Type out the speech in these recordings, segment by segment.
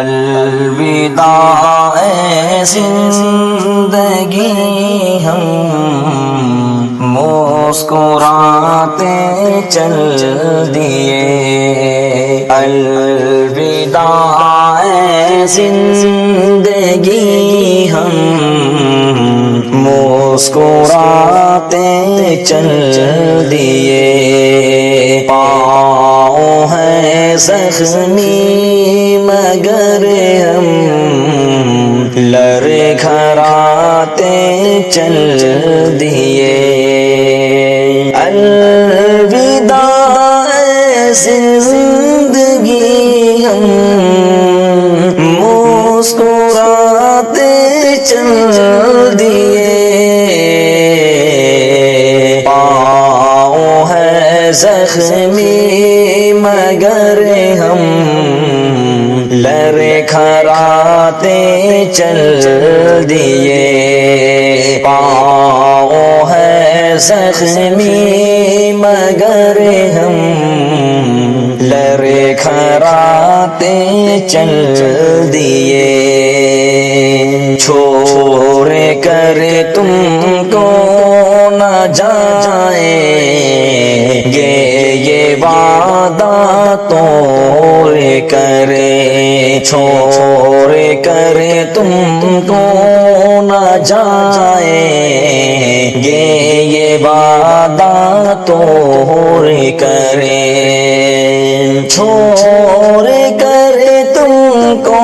الوداع اے زندگی ہم مسکراتے چل دیے، الوداع اے زندگی ہم مسکراتے چل دیے، پاؤں ہیں زخمی مگر ہم لڑکھڑاتے چل دیے، الوداع اے زندگی ہم مسکراتے چل دیے، پاؤں ہے زخمی مگر ہم لڑکھڑاتے چل دیے، پاؤں ہے زخمی مگر ہم لڑکھڑاتے چل دیے، چھوڑ کر تم کو نہ جائیں گے، یہ وعدہ توڑ کر، چھوڑ کر تم کو نہ جائیں گے، یہ وعدہ توڑ کر، چھوڑ کر تم کو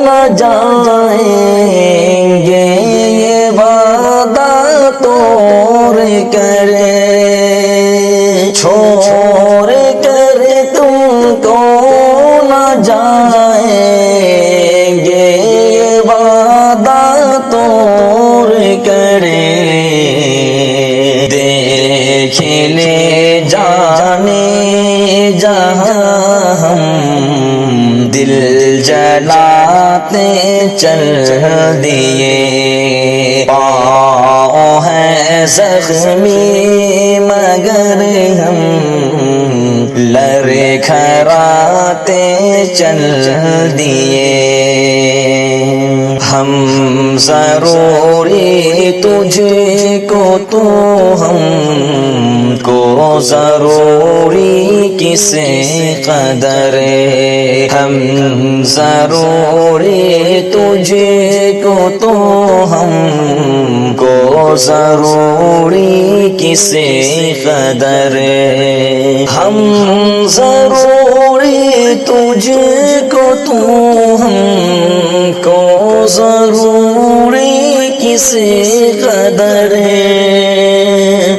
نہ جائیں گے، یہ وعدہ توڑ کر، چھوڑ کر تم کو نہ جائیں گے، یہ وعدہ توڑ کر، دیکھ لے جانے جہاں ہم دل جلاتے چل دیے، پاؤں ہیں زخمی مگر ہم لڑکھڑاتے چل دیے، ہم ضروری تجھ کو تو ہم کو ضروری کس قدر، ہم ضروری تجھ کو تو ہم کو ضروری کس قدر، ہم ضروری تجھ کو تو ہم کو ضروری کس قدر،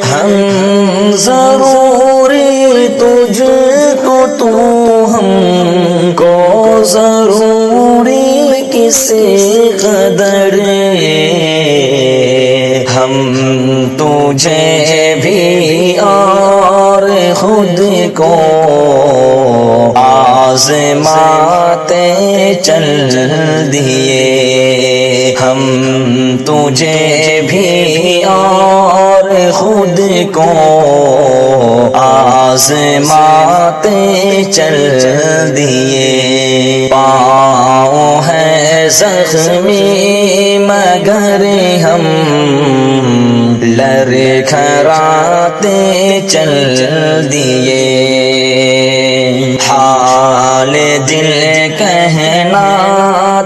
ہم ضروری تجھ کو تو ہم کو ضروری کس قدر، ہم تجھے بھی اور خود کو آزماتے چل دیے، ہم تجھے بھی اور خود کو آزماتے چل دیے، پاؤں ہے زخمی مگر ہم لڑکھڑاتے چل دیے، حال دل کہنا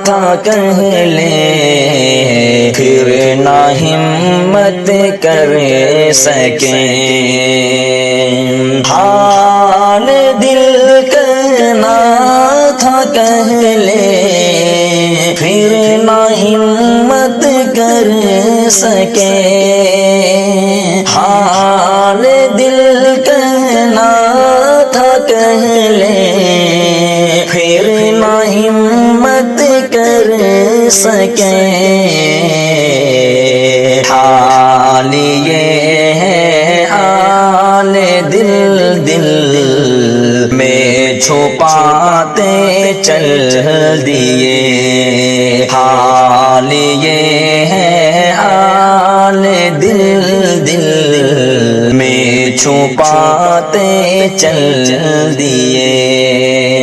تھا کہہ لے، پھر نہ ہمت کر سکیں، حال دل کہنا تھا کہہ لے، پھر نہ ہمت کر سکیں، حال دل کہنا تھا کہہ لے، پھر نہ ہمت کر سکیں، حال یہ ہے حال دل دل میں چھپاتے چل دیے، حال یہ ہے حال دل دل میں چھپاتے چل دیے،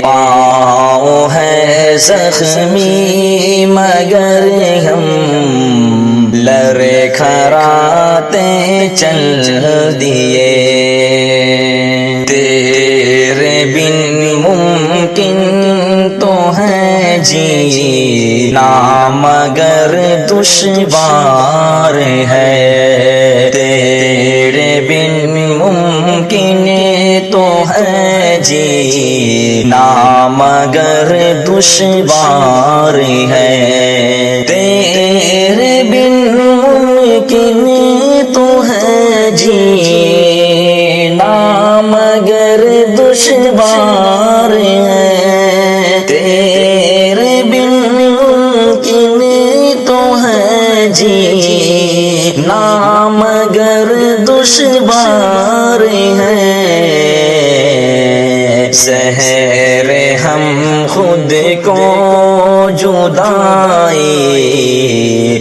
پاؤں ہے زخمی مگر ہم لڑے کھراتے چل دیے تیرے بن ممکن تو ہے جینا مگر دشوار ہے تیرے بن ممکن تو ہے جینا مگر دشوار ہے تیرے بن ممکن تو ہے جینا مگر دشوار ہے تیرے بن ممکن تو ہے جینا مگر دشوار ہے زہر ہم خود کو جدائی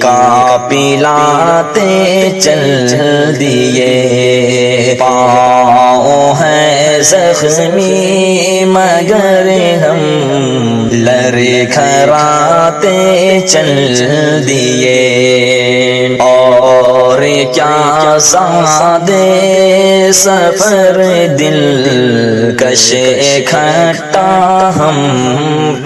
کا پلاتے چل دیے پاؤں ہے زخمی مگر ہم لڑے کھراتے چل دیے اور کیا سادے سفر دل کش اکھٹا ہم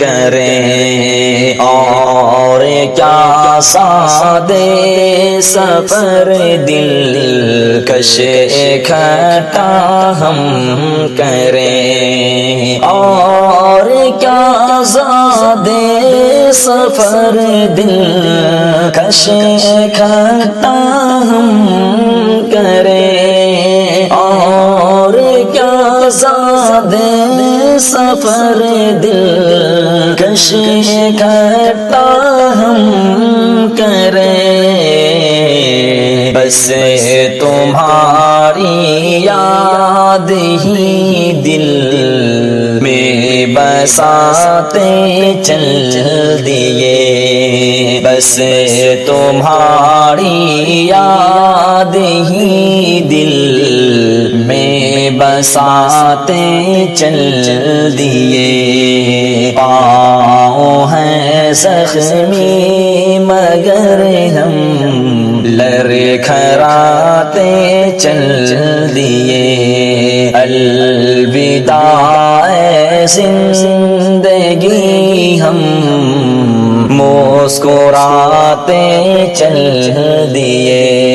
کریں اور کیا سادے سفر دل کش اکھٹا ہم کریں اور کیا سادے سفر دل کش اکھٹا ہم کریں اور کیا سادے سفر دل کش اکھٹا ہم کریں بس تمہاری یاد ہی دل میں بساتے چل دیے بس تمہاری یاد ہی دل میں بساتے چل دیے پاؤں ہیں زخمی مگر ہم لڑے کھراتے چل دیے الوداع زندگی ہم مسکراتے چل دیے